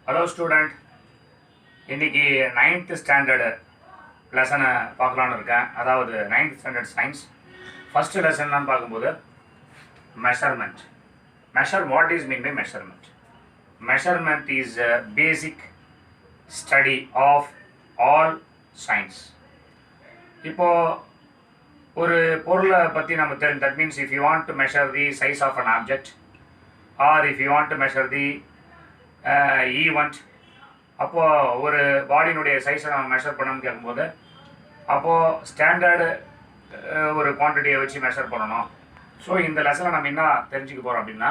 Hello student, இன்னைக்கு 9th standard லெசனை பார்க்கலான்னு இருக்கேன். அதாவது 9th ஸ்டாண்டர்ட் சயின்ஸ் ஃபஸ்ட்டு லெசன்லாம் பார்க்கும்போது measurement. What is mean by measurement? Measurement is a basic study of all science. இப்போது ஒரு பொருளை பற்றி நம்ம தெரியும். That means if you want to measure the size of an object or if you want to measure the event, அப்போது ஒரு பாடியினுடைய சைஸை நம்ம மெஷர் பண்ணணும்னு கேட்கும்போது அப்போது ஸ்டாண்டர்டு ஒரு குவான்டிட்டியை வச்சு மெஷர் பண்ணணும். ஸோ இந்த லெசனில் நம்ம என்ன தெரிஞ்சுக்க போகிறோம் அப்படின்னா,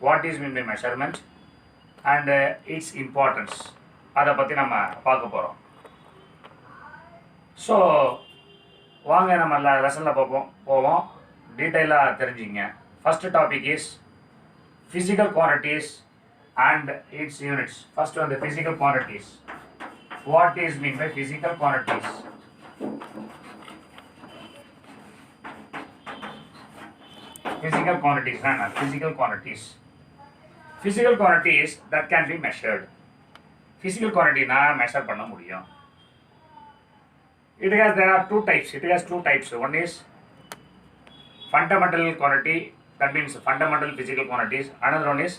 what is mean by measurement and its importance, அதை பற்றி நம்ம பார்க்க போகிறோம். ஸோ வாங்க நம்ம லெசனில் போவோம் டீட்டெயிலாக தெரிஞ்சுங்க. First topic is physical quantities and its units. First one, the physical quantities. What is mean by physical quantities? Physical quantities, physical quantities. Physical quantities that can be measured. Physical quantity na measure panna mudiyum. There are two types. One is fundamental quantity, that means fundamental physical quantities. Another one is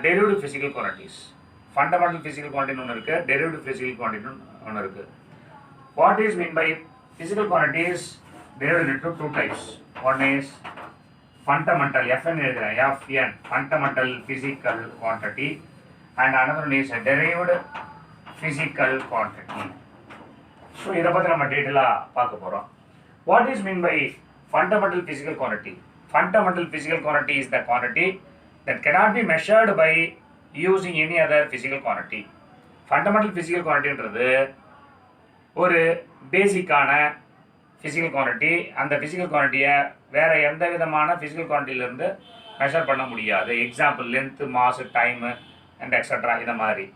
derived physical quantities. Fundamental physical quantity ஒன்று இருக்கு, derived physical quantity ஒன்று இருக்கு. What is mean by physical quantities? Derived into two types. One is fundamental, FN எழுதுறேன், FN, fundamental physical quantity, and another one is derived physical quantity. So இதை பற்றி நம்ம டீட்டெயிலாக பார்க்க போகிறோம். What is mean by fundamental physical quantity? Fundamental physical quantity is the quantity that cannot be measured by using any other physical quantity. Fundamental physical quantityன்றது ஒரு பேசிக்கான physical quantity. அந்த physical quantityயை வேற எந்த விதமான physical quantityலேருந்து மெஷர் பண்ண முடியாது. Example length, mass, time and extra. இதை மாதிரி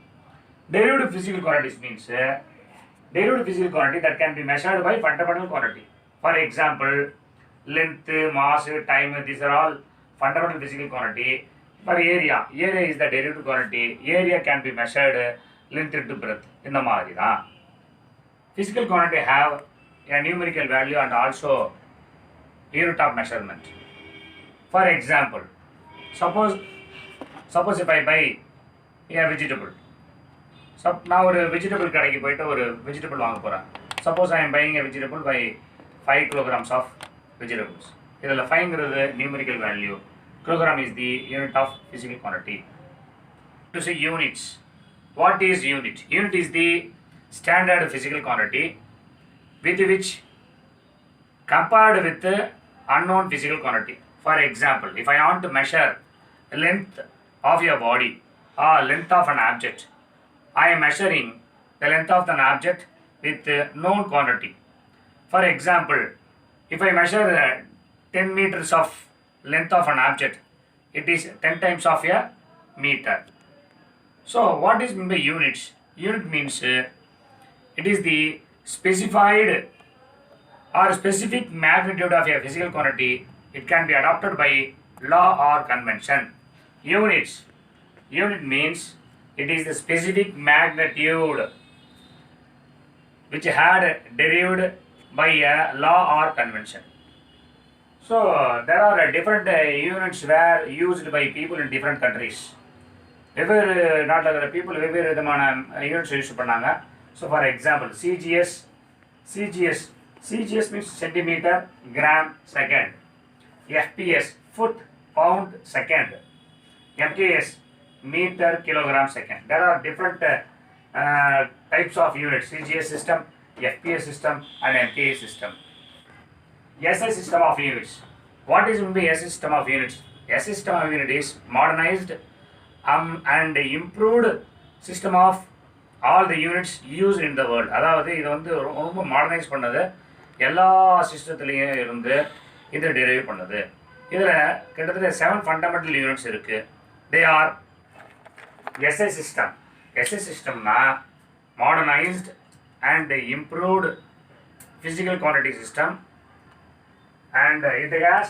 derived physical quantities means derived physical quantity that can be measured by fundamental quantity. For example, length, mass, time, these are all fundamental physical quantity. For area is the derived quantity. Area can be measured length into breadth. இந்த மாதிரி தான் physical quantity have a numerical value and also unit of measurement. For example, suppose if I buy a vegetable. நான் ஒரு vegetable கடைக்கு போயிட்டு ஒரு vegetable வாங்க போகிறேன். Suppose I am buying a vegetable by 5 kilograms of vegetables. இதில் 5ங்கிறது numerical value. Kilogram is the unit of physical quantity. To say units. What is unit? Unit is the standard physical quantity with which compared with the unknown physical quantity. For example, if I want to measure the length of your body or length of an object, I am measuring the length of an object with known quantity. For example, if I measure 10 meters of length of an object, it is 10 times of a meter. So what is mean by units? Unit means it is the specified or specific magnitude of a physical quantity. It can be adopted by law or convention. Unit means it is the specific magnitude which had derived by a law or convention. So there are different units were used by people in different countries. வெவ்வேறு நாட்டில் இருக்கிற people வெவ்வேறு விதமான units use பண்ணாங்க. So for example CGS means centimetre, gram, second. FPS foot, pound, second. MKS meter, kilogram, second. There are different types of units: CGS system, FPS system, and MKS system. SI system of units. What is mean by SI system of units? SI system of unit is modernized and improved system of all the units used in the world. அதாவது இது வந்து ரொம்ப modernise பண்ணது, எல்லா சிஸ்டத்துலேயும் இருந்து இதை derive பண்ணது. இதில் கிட்டத்தட்ட 7 ஃபண்டமெண்டல் யூனிட்ஸ் இருக்குது. They are SI system. SI system na modernized and improved physical quantity system, and it has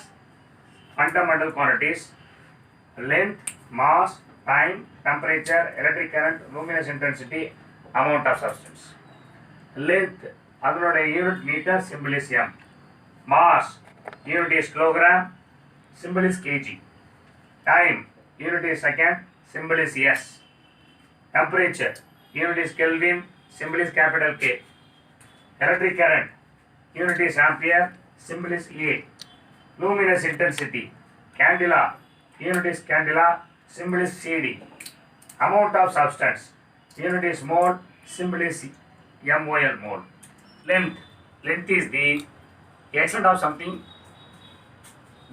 fundamental quantities: length, mass, time, temperature, electric current, luminous intensity, amount of substance. Length, அதனுடைய unit meter, symbol is m. Mass, unit is kilogram, symbol is kg. Time, unit is second, symbol is s. Temperature, unit is Kelvin, symbol is capital K. Electric current, unit is ampere, symbol is A. Luminous intensity, candela, unit is candela, symbol is CD. Amount of substance, unit is mole, symbol is MOL, mole. Length is the extent of something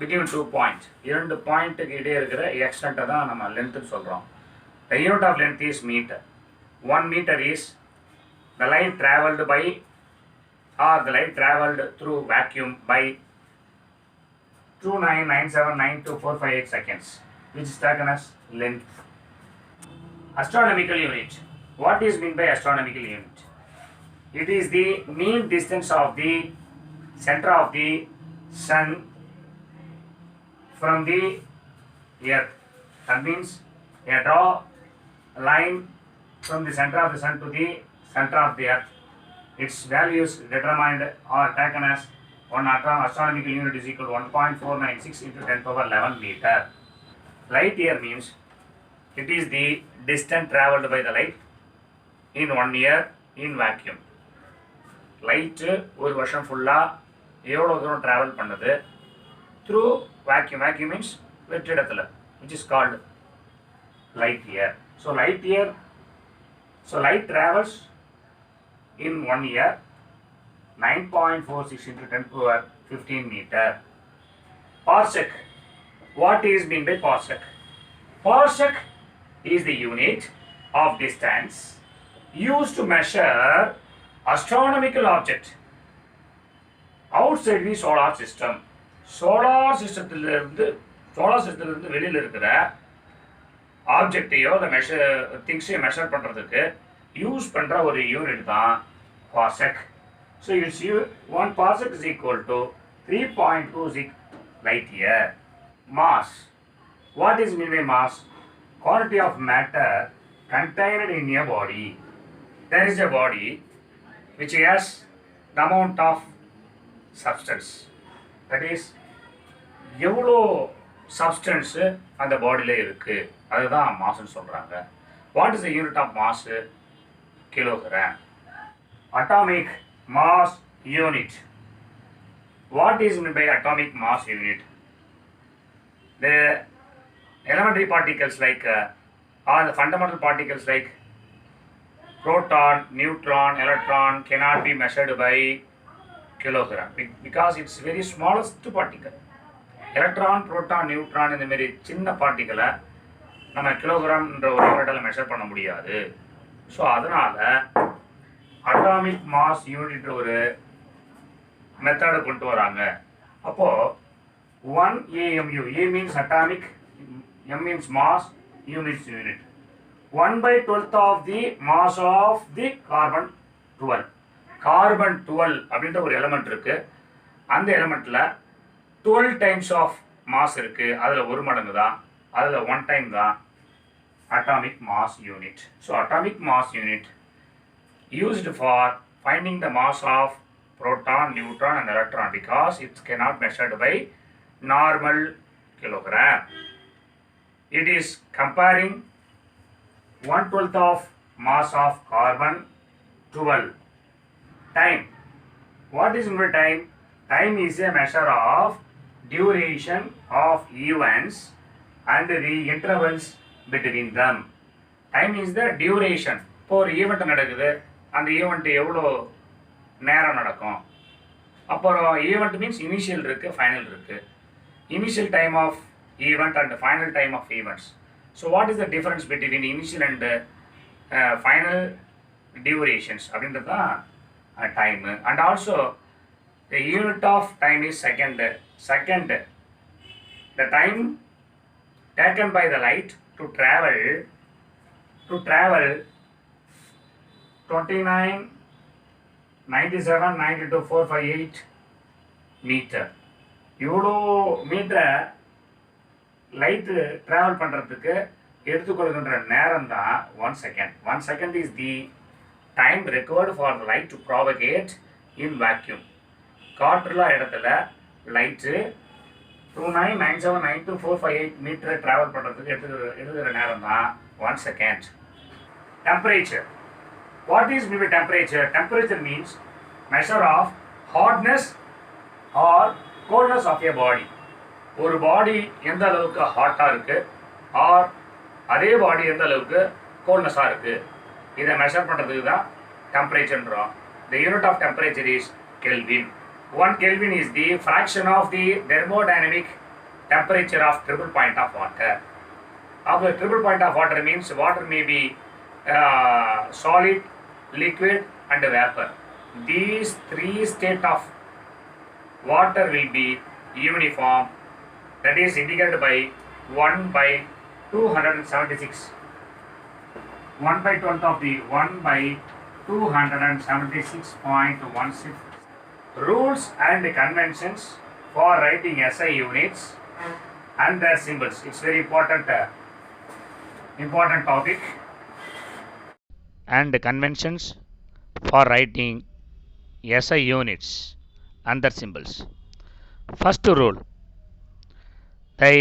between 2 points. இரண்டு பாயிண்ட்டுக்கு இடையே இருக்கிற எக்ஸ்டென்ட்டை தான் நம்ம லென்த்துன்னு சொல்கிறோம். The unit of length is meter. 1 meter is the light traveled by or the light traveled through vacuum by 299792458 seconds, which is taken as length. Astronomical unit. What is meant by astronomical unit? It is the mean distance of the center of the sun from the earth. That means a draw a line from the center of the sun to the center of the earth. Its values determined or taken as one astronomical unit is equal to 1.496 into 10 power 11 meter. Light year means it is the distance traveled by the light in 1 year in vacuum. Light ஒரு வருஷம் ஃபுல்லாக எவ்வளோ தூரம் travel பண்ணுது through vacuum. Vacuum means வெற்றிடத்தில், which is called light year. So light travels in 1 year 9.46 into 10 power 15 meter. Parsec. What is meant by parsec? Parsec is the unit of distance used to measure astronomical object outside the solar system. Solar சிஸ்டத்திலிருந்து வெளியில் இருக்கிற ஆப்ஜெக்டையோ இல்லை திங்ஸையும் measure பண்ணுறதுக்கு use பண்ணுற ஒரு unit தான் parsec. So it's 1 parsec is equal to 3.26 light year. Mass. What is meant by mass? Quantity of matter contained in a body. There is a body which has the amount of substance. That is, எவ்வளோ substance அந்த பாடியில் இருக்குது, அதுதான் மாஸ்ன்னு சொல்கிறாங்க. What is the unit of mass? Kilogram. Atomic mass unit. What is mean by atomic mass unit? The elementary particles like or the fundamental particles like proton, neutron, electron cannot be measured by kilogram because it's very smallest particle. Electron, proton, neutron இந்த மாதிரி சின்ன பார்ட்டிகளை நம்ம கிலோகிராம்ன்ற ஒரு யூனிட்டில் measure பண்ண முடியாது. So அதனால் atomic mass unit ஒரு மெத்தடை கொண்டு வராங்க. அப்போது 1 AMU, A means atomic, M means mass, U means unit. 1/12 of the mass of the carbon 12. Carbon 12 அப்படின்ற ஒரு எலமெண்ட் இருக்குது. அந்த எலமெண்ட்டில் 12 டைம்ஸ் ஆஃப் மாஸ் இருக்குது. அதில் 1 மடங்கு தான், அதில் 1 டைம் தான் atomic mass unit. So atomic mass unit used for finding the mass of proton, neutron and electron because it cannot measured by normal kilogram. It is comparing 1/12 of mass of carbon 12. Time. What is meant by time? Time is a measure of duration of events and the intervals between them. Time is the duration. இப்போ ஒரு event நடக்குது, அந்த event எவ்வளோ நேரம் நடக்கும். அப்புறம் event means initial இருக்குது, final இருக்குது. Initial time of event and final time of events. So what is the difference between initial and final durations அப்படின்றது தான் time. And also the unit of time is second. The time taken by the light to travel 29, 97, 92, 458 meter. இவ்வளோ மீட்டரை light travel பண்ணுறதுக்கு எடுத்துக்கொள்கின்ற நேரம் தான் 1 second. 1 second is the time required for the light to propagate in vacuum. காற்றுள்ள இடத்துல light 29979245 meter travel பண்ணுறதுக்கு எடுத்துக்கிற நேரம் தான் 1 second. Temperature. What is maybe temperature? Temperature means measure of hotness or coldness of a body. ஒரு பாடி எந்த அளவுக்கு ஹாட்டாக இருக்குது ஆர் அதே பாடி எந்த அளவுக்கு கோல்ட்னஸாக இருக்குது, இதை மெஷர் பண்ணுறதுக்கு தான் டெம்பரேச்சர்ன்றோம். The unit of temperature is kelvin. 1 Kelvin is the fraction of the thermodynamic temperature of triple point of water. The triple point of water means water may be solid, liquid and vapor. These 3 states of water will be uniform, that is indicated by 1/276. 1/12 of the 1/276.16. Rules and conventions for writing SI units and their symbols. It's very important topic. And conventions for writing SI units and their symbols. First rule: the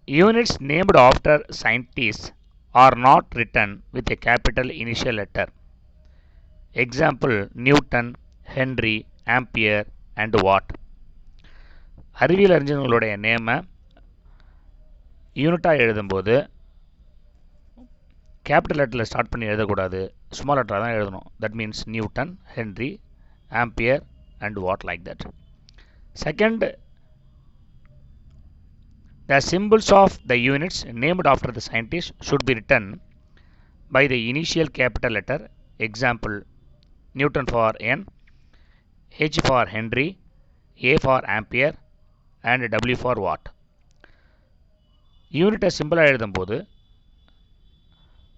units named after scientists are not written with a capital initial letter. Example: Newton, Henry, Ampere and Watt. அறிவியல் அறிஞர்களுடைய நேமை யூனிட்டாக எழுதும்போது capital லெட்டரில் start பண்ணி எழுதக்கூடாது, small லெட்டராக தான் எழுதணும். That means Newton, Henry, ampere and what, like that. Second, the symbols of the units named after the scientist should be written by the initial capital letter. Example: Newton for N, H for Henry, A for Ampere and W for Watt. யூனிட்டை சிம்பிளாக எழுதும்போது,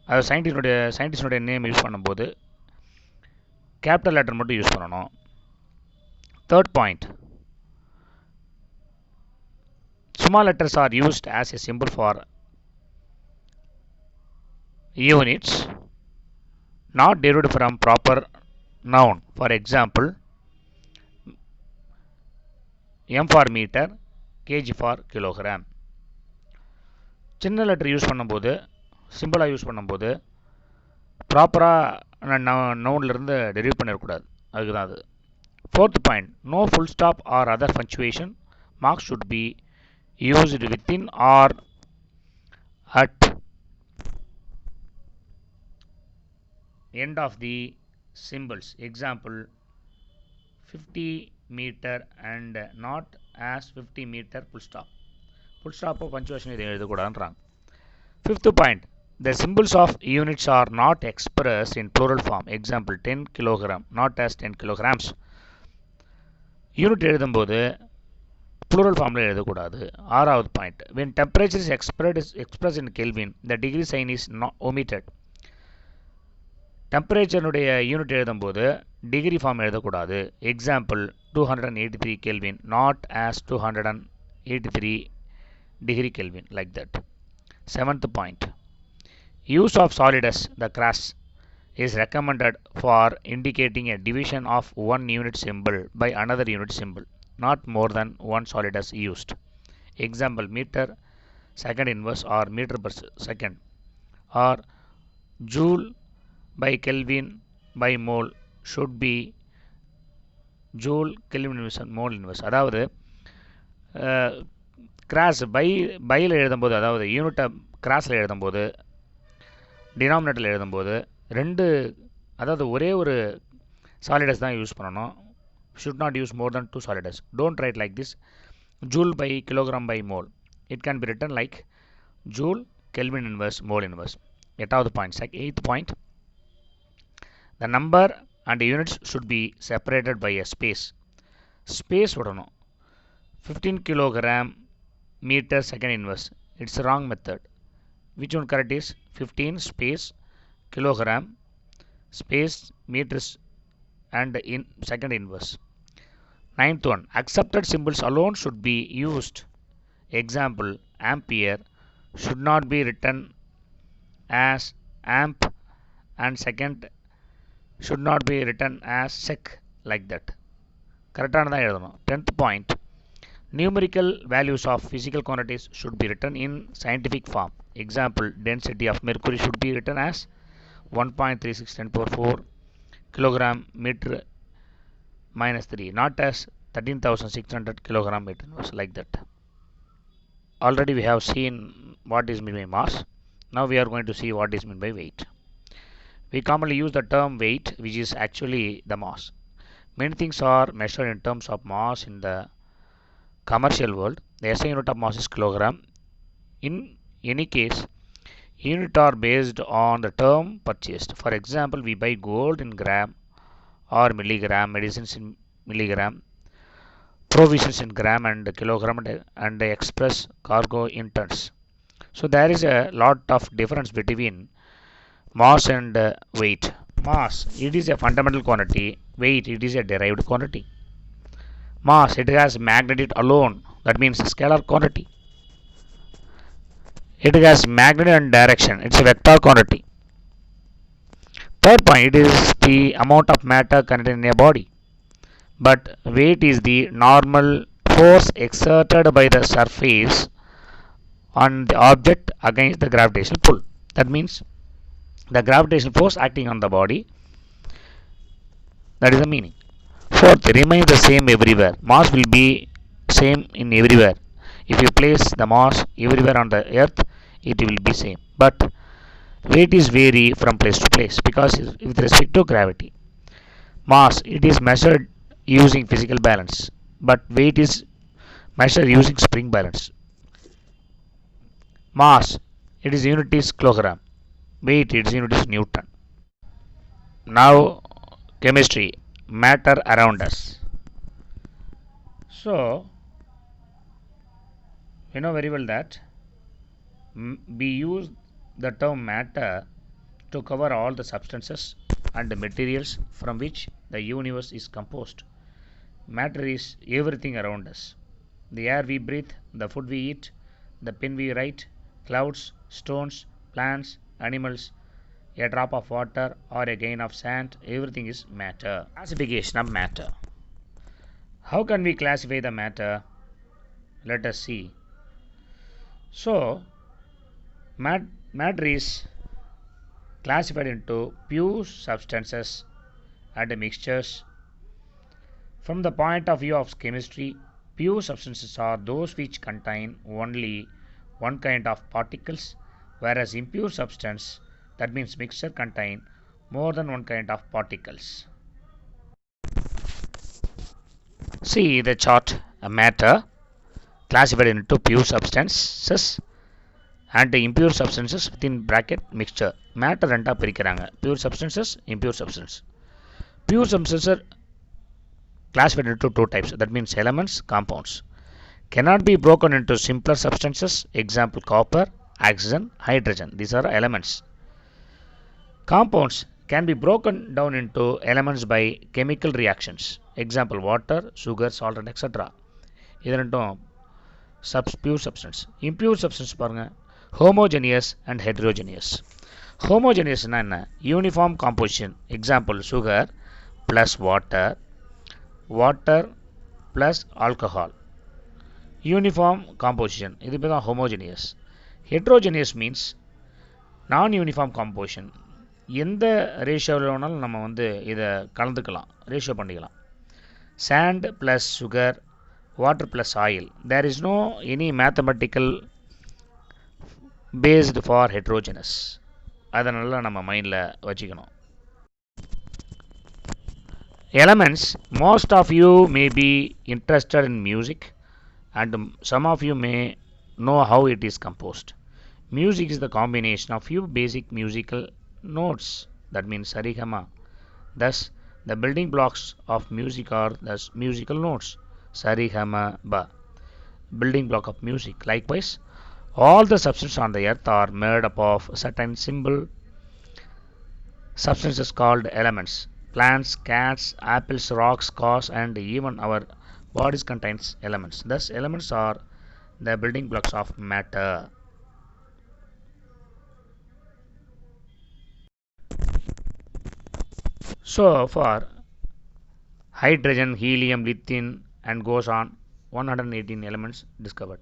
அது சயின்டிஸ்டுடைய name use பண்ணும்போது capital letter மட்டும் use பண்ணணும். Third point: small letters are used as a symbol for units not derived from proper noun. For example, M for meter, kg for kilogram. சின்ன letter use பண்ணும்போது, சிம்பிளாக use பண்ணும்போது ப்ராப்பராக நவுன்லேருந்து derive பண்ணிடக்கூடாது, அதுக்கு தான் அது. Fourth point: no full stop or other punctuation marks should be used within or at end of the symbols. Example: 50 meter and not as 50 meter full stop. Full stop punctuation இதை எழுதக்கூடாதுன்றாங்க. Fifth point: the symbols of units are not expressed in plural form. Example: 10 kilogram not as 10 kilograms. Unit எழுதும்போது plural formula எழுதக்கூடாது. ஆறாவது point: when temperature is expressed in Kelvin, the degree sign is not omitted. டெம்பரேச்சருடைய unit எழுதும்போது degree form எழுதக்கூடாது. Example: 283 Kelvin not as 283 degree Kelvin, like that. Seventh point: use of solidus, the cross, is recommended for indicating a division of one unit symbol by another unit symbol. Not more than one solidus used. Example: meter second inverse or meter per second, or joule by Kelvin by mole should be joule Kelvin inverse mole inverse. அதாவது cross பையில் எழுதும்போது, அதாவது யூனிட்டை கிராஸில் எழுதும்போது, டினாமினேட்டரில் எழுதும்போது அதாவது ஒரே ஒரு சாலிடஸ் தான் யூஸ் பண்ணணும். should not use more than 2 solidus. Don't write like this: joule by kilogram by mole. It can be written like joule Kelvin inverse mole inverse. Eighth point: the number and units should be separated by a space. Space விடணும். 15 kilogram meter second inverse. It's a wrong method. Which one correct is 15 space kilogram space meters and in second inverse. Ninth one: accepted symbols alone should be used. Example: ampere should not be written as amp, and second should not be written as sec, like that. கரெக்டானதான் எழுதணும். 10th point, numerical values of physical quantities should be written in scientific form. Example, density of mercury should be written as 1.36 10 power 4 kilogram meter minus 3, not as 13,600 kilogram meter inverse, like that. Already we have seen what is meant by mass. Now we are going to see what is meant by weight. We commonly use the term weight, which is actually the mass. Many things are measured in terms of mass in the commercial world. The SI unit of mass is kilogram. In any case, units are based on the term purchased. For example, we buy gold in gram or milligram, medicines in milligram, provisions in gram and kilogram, and express cargo in tons. So there is a lot of difference between mass and weight. Mass, it is a fundamental quantity. Weight, it is a derived quantity. Mass, it has magnitude alone. That means scalar quantity. It has magnitude and direction. It's a vector quantity. Third point, it is the amount of matter contained in a body. But weight is the normal force exerted by the surface on the object against the gravitational pull. That means the gravitational force acting on the body. That is the meaning. Fourth, remains the same everywhere. Mass will be same in everywhere. If you place the mass everywhere on the earth, it will be same. But weight is vary from place to place because with respect to gravity. Mass, it is measured using physical balance, but weight is measured using spring balance. Mass, it is unit is kilogram. Weight, its unit is Newton. Now, chemistry, matter around us. So, you know very well that we use the term matter to cover all the substances and the materials from which the universe is composed. Matter is everything around us. The air we breathe, the food we eat, the pen we write, clouds, stones, plants, animals, a drop of water or a grain of sand, everything is matter. Classification of matter. How can we classify the matter? Let us see. So, matter is classified into pure substances and mixtures. From the point of view of chemistry, pure substances are those which contain only one kind of particles, whereas impure substance, that means mixture, contain more than one kind of particles. See the chart. Matter classified into pure substances and impure substances within bracket mixture. Matter ரெண்டா பிரிக்கிறாங்க. Pure substances, impure substance. Pure substances are classified into two types. That means elements, compounds. Cannot be broken into simpler substances. Example, copper, oxygen, hydrogen. These are elements. Compounds can be broken down into elements by chemical reactions. Example, water, sugar, salt, and etc. இது ரெண்டும் pure substance. Impure substance பாருங்க, homogeneous and heterogeneous. Homogeneous என்ன? Uniform composition. Example, sugar plus water, water plus alcohol. Uniform composition. இது பேர் தான் homogeneous. Heterogeneous means non-uniform composition. எந்த ரேஷியோவில் வேணாலும் நம்ம வந்து இதை கலந்துக்கலாம், ரேஷியோ பண்ணிக்கலாம். Sand plus sugar, water plus oil. There is no any mathematical based for heterogeneous. அதனால நம்ம மைண்டில் வச்சுக்கணும். Elements. Most of you may be interested in music and some of you may know how it is composed. Music is the combination of few basic musical notes, that means sarigama. Thus, the building blocks of music are thus musical notes, sarigama ba, building block of music. Likewise, all the substances on the earth are made up of certain simple substances called elements. Plants, cats, apples, rocks, cars, and even our bodies contains elements. Thus, elements are the building blocks of matter. So for hydrogen, helium, lithium and goes on 118 elements discovered.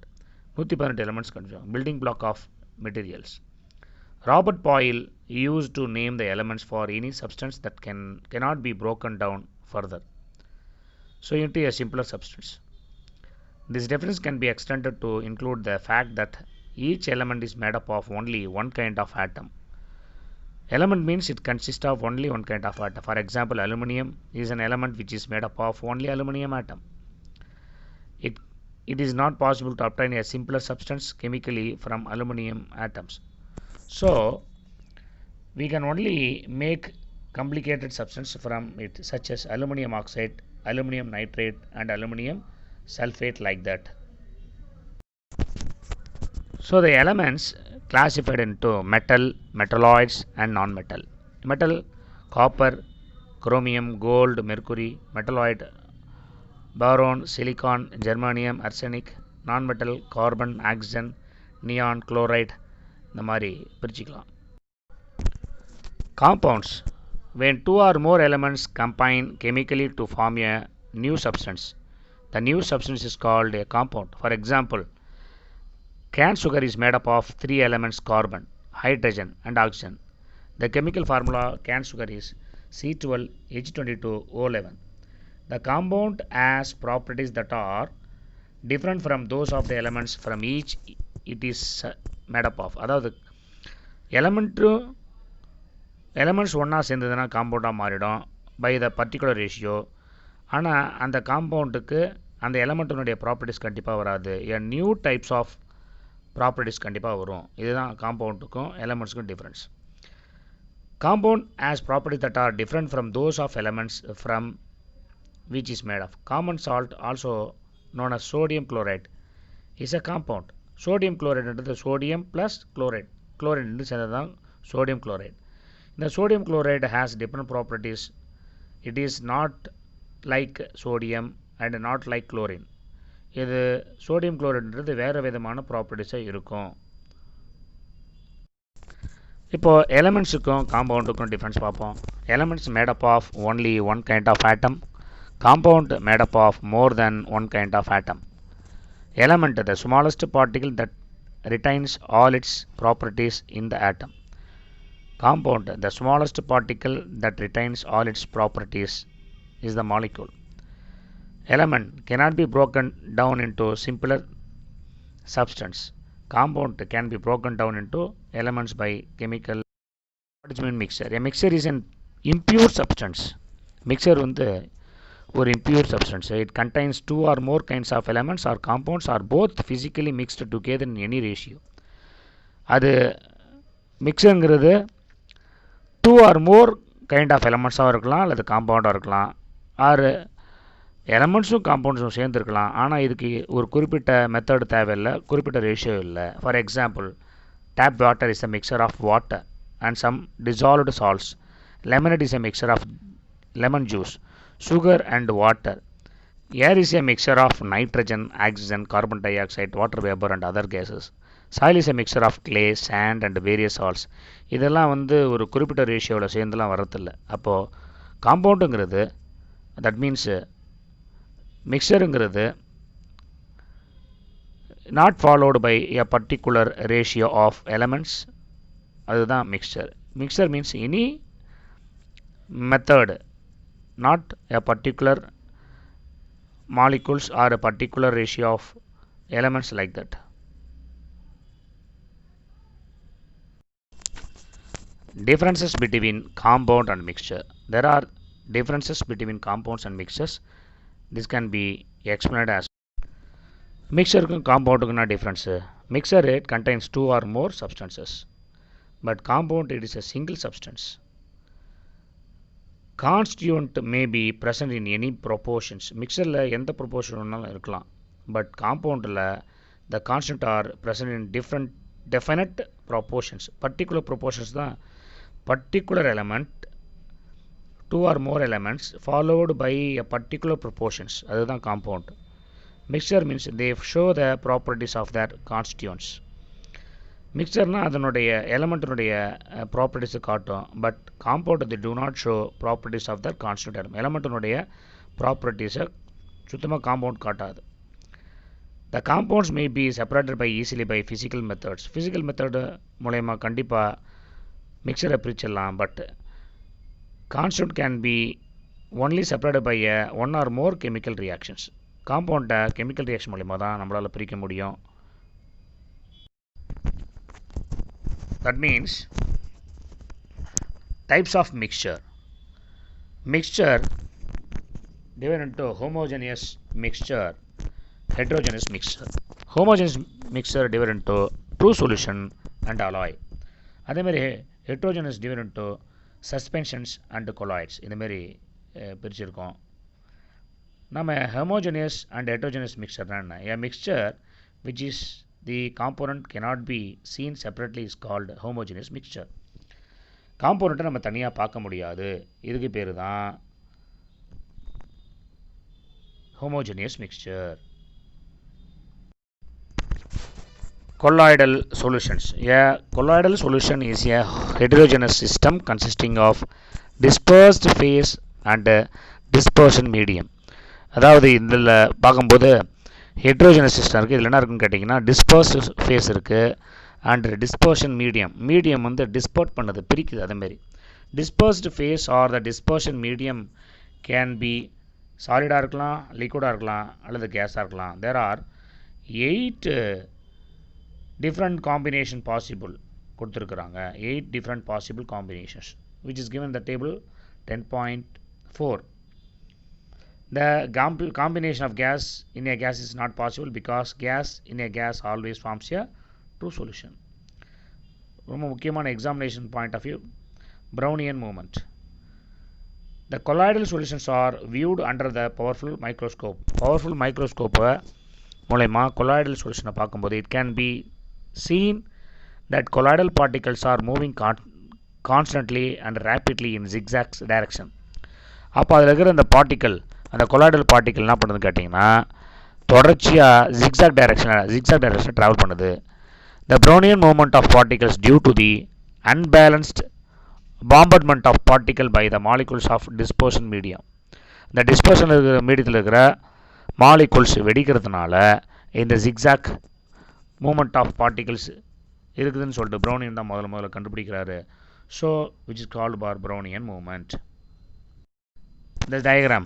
118 elements consumed. Building block of materials. Robert Boyle used to name the elements for any substance that cannot be broken down further. So into a simpler substance. This definition can be extended to include the fact that each element is made up of only one kind of atom. Element means it consists of only one kind of atom. For example, aluminium is an element which is made up of only aluminium atom. It is not possible to obtain a simpler substance chemically from aluminium atoms. So we can only make complicated substance from it, such as aluminium oxide, aluminium nitrate and aluminium sulfate, like that. So the elements classified into metal, metalloids and non-metal. Metal, copper, chromium, gold, mercury. Metalloid, boron, silicon, germanium, arsenic. Non-metal, carbon, oxygen, neon, chloride. இந்த மாதிரி பிரிச்சுக்கலாம். Compounds. When two or more elements combine chemically to form a new substance, the new substance is called a compound. For example, cane sugar is made up of three elements: carbon, hydrogen and oxygen. The chemical formula cane sugar is C12H22O11. The compound has properties that are different from those of the elements from each it is made up of. அதாவது elements ஒன்றா சேர்ந்ததுன்னா காம்பவுண்டாக மாறிடும் by the particular ratio. ஆனால் அந்த காம்பவுண்டுக்கு அந்த எலமெண்ட்டினுடைய properties கண்டிப்பாக வராது. A new types of properties கண்டிப்பாக வரும். இதுதான் காம்பவுண்டுக்கும் எலமெண்ட்ஸுக்கும் difference. Compound has properties that are different from those of elements from which is made of. Common salt, also known as sodium chloride, is a compound. Sodium chloride is sodium plus chloride. Chloride is sodium chloride. The sodium chloride has different properties. It is not like sodium and not like chlorine. இது sodium chloride வேறு விதமான ப்ராப்பர்ட்டிஸாக இருக்கும். இப்போ எலமெண்ட்ஸுக்கும் காம்பவுண்டுக்கும் difference பார்ப்போம். Elements made up of only one kind of atom. Compound made up of more then one kind of atom. Element, the smallest particle that retains all its properties in the atom. Compound, the smallest particle that retains all its properties is the molecule. Element cannot be broken down into simpler substance. Compound can be broken down into elements by chemical. What is mean mixture? A mixture is an impure substance. Mixture or impure substance. It contains two or more kinds of elements or compounds or both physically mixed together in any ratio. அது மிக்சருங்கிறது two or more kind of எலமெண்ட்ஸாக இருக்கலாம் அல்லது காம்பவுண்டாக இருக்கலாம். ஆறு எலமெண்ட்ஸும் காம்பவுண்ட்ஸும் சேர்ந்துருக்கலாம். ஆனால் இதுக்கு ஒரு குறிப்பிட்ட மெத்தட் தேவையில்லை, குறிப்பிட்ட ரேஷியோ இல்லை. For example, tap water is a mixture of water and some dissolved salts. Lemonade is a mixture of lemon juice, sugar and water. Air is a mixture of nitrogen, oxygen, carbon dioxide, water vapor and other gases. Soil is a mixture of clay, sand and various salts. இதெல்லாம் ஒரு குறிப்பிட்ட ரேஷியோவில் சேர்ந்துலாம் வரதில்லை. அப்போது காம்பவுண்டுங்கிறது, that means மிக்சருங்கிறது not followed by a particular ratio of elements. அதுதான் mixture. Mixture means any method, not a particular molecules or a particular ratio of elements like that. Differences between compound and mixture. There are differences between compounds and mixtures. This can be explained as mixture compound difference. Mixture it contains two or more substances, but compound it is a single substance. Constituent may be present in any proportions. Mixture எந்த proportion இருக்கலாம், but compound the constituent are present in different definite proportions. Particular proportions தான் particular element, two or more elements followed by a particular proportions. அதுதான் compound. Mixture means they show the properties of their constituents. மிக்சர்னால் அதனுடைய எலமெண்ட்டினுடைய ப்ராப்பர்ட்டிஸை காட்டும். But compound the do not show properties of the constant element. எலமெண்ட்டினுடைய ப்ராப்பர்ட்டிஸை சுத்தமாக compound காட்டாது. The compounds may be separated by easily by physical methods. Physical method மூலயமா கண்டிப்பாக மிக்சரை பிரிச்சிடலாம். But constant can be only separated by one or more chemical reactions. காம்பவுண்டை chemical reaction மூலயமா தான் நம்மளால் பிரிக்க முடியும். That means types of mixture. Mixture divided into homogeneous mixture, heterogeneous mixture. Homogeneous mixture divided into true solution and alloy. அதே மாதிரி heterogeneous divided into suspensions and colloids. இந்த மாதிரி பிரிச்சிருக்கோம். நம்ம homogeneous and heterogeneous mixture என்ன? A mixture which is the component cannot be seen separately is called homogeneous mixture. காம்போனண்ட்டை நம்ம தனியாக பார்க்க முடியாது. இதுக்கு பேர் தான் homogeneous mixture. Colloidal solutions. A colloidal solution is a heterogeneous system consisting of dispersed phase and dispersion medium. அதாவது இதில் பார்க்கும்போது ஹெட்ரோஜனஸ் சிஸ்டம் இருக்குது. இதில் என்ன இருக்குன்னு கேட்டிங்கன்னா டிஸ்பர்ஸ்டு ஃபேஸ் இருக்குது அண்ட் டிஸ்பர்ஷன் மீடியம் வந்து டிஸ்போர்ட் பண்ணுது, பிரிக்குது. அதேமாரி dispersed phase or the dispersion medium can be சாலிடாக இருக்கலாம், லிக்விடாக இருக்கலாம், அல்லது கேஸாக இருக்கலாம். There are 8 different combination possible கொடுத்துருக்குறாங்க. 8 different possible combinations which is given the table 10.4. The combination of gas in a gas is not possible because gas in a gas always forms a true solution. ரொம்ப முக்கியமான examination point of view, Brownian movement. The colloidal solutions are viewed under the powerful microscope. Powerful microscope மூலமா colloidal solution பார்க்கும்போது it can be seen that colloidal particles are moving constantly and rapidly in zigzag direction. அப்போ அதில் இருக்கிற அந்த particle, அந்த colloidal particle என்ன பண்ணுதுன்னு கேட்டிங்கன்னா தொடர்ச்சியாக ஜிக்ஸாக் டைரக்ஷனில் ட்ராவல் பண்ணுது. The Brownian movement of particles due to the unbalanced bombardment of particle by the molecules of dispersion medium. இந்த டிஸ்பர்ஷன் இருக்கிற மீடியத்தில் இருக்கிற மாலிகுல்ஸ் வெடிக்கிறதுனால இந்த ஜிக்ஸாக் மூவ்மெண்ட் ஆஃப் பார்ட்டிகல்ஸ் இருக்குதுன்னு சொல்லிட்டு ப்ரௌனியன் தான் முதல்ல கண்டுபிடிக்கிறாரு. So which is called par Brownian movement. The diagram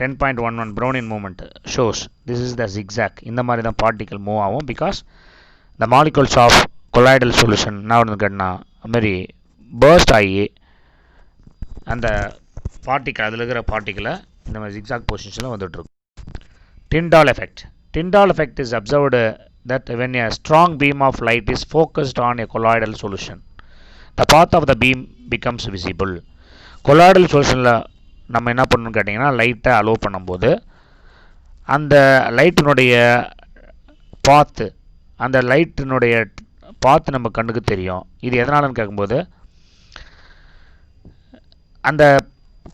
10.11 Brownian movement shows this is the zigzag. இந்த மாதிரி தான் பார்ட்டிக்கல் மூவ் ஆகும் because the molecules of colloidal solution என்ன கேட்டினா மாதிரி burst ஆகி அந்த பார்ட்டிக்கல் அதில் இருக்கிற பார்ட்டிக்கலை இந்த மாதிரி zigzag பொசிஷனில் வந்துட்டுருக்கும். Tyndall effect. Tyndall effect is observed that when a strong beam of light is focused on a colloidal solution, the path of the beam becomes visible. colloidal solutionல நம்ம என்ன பண்ணணும்னு கேட்டிங்கன்னா லைட்டை அலோவ் பண்ணும்போது அந்த லைட்டினுடைய பாத்து நம்ம கண்ணுக்கு தெரியும். இது எதனாலன்னு கேட்கும்போது அந்த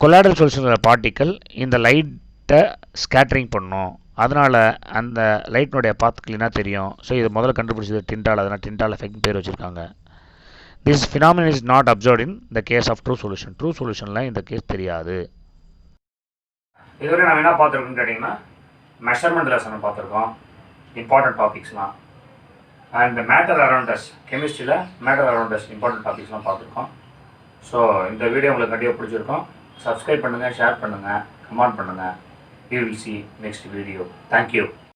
கொலாய்டல் சொல்யூஷனில் பார்ட்டிக்கல் இந்த லைட்டை ஸ்கேட்டரிங் பண்ணும். அதனால் அந்த லைட்டினுடைய பாத் கிளீனாக தெரியும். ஸோ இது முதல்ல கண்டுபிடிச்சது டிண்டால். அதனால் டிண்டால் எஃபெக்ட் பேர் வச்சுருக்காங்க. This phenomenon is not observed in the case of true solution. True சொல்யூஷனில் இந்த கேஸ் தெரியாது. இதுவரை நம்ம என்ன பார்த்துருக்கோம்னு கேட்டிங்கன்னா மெஷர்மெண்ட் லெசனை பார்த்துருக்கோம், இம்பார்ட்டன்ட் டாபிக்ஸ்லாம். அண்ட் மேட்டர் அரௌண்டஸ், கெமிஸ்ட்ரியில் மேட்டர் அரௌண்டஸ் இம்பார்ட்டன்ட் டாபிக்ஸ்லாம் பார்த்துருக்கோம். ஸோ இந்த வீடியோ உங்களுக்கு கண்டிப்பாக பிடிச்சிருக்கோம். சப்ஸ்கிரைப் பண்ணுங்கள், ஷேர் பண்ணுங்கள், கமெண்ட் பண்ணுங்கள். We will see next video. Thank you.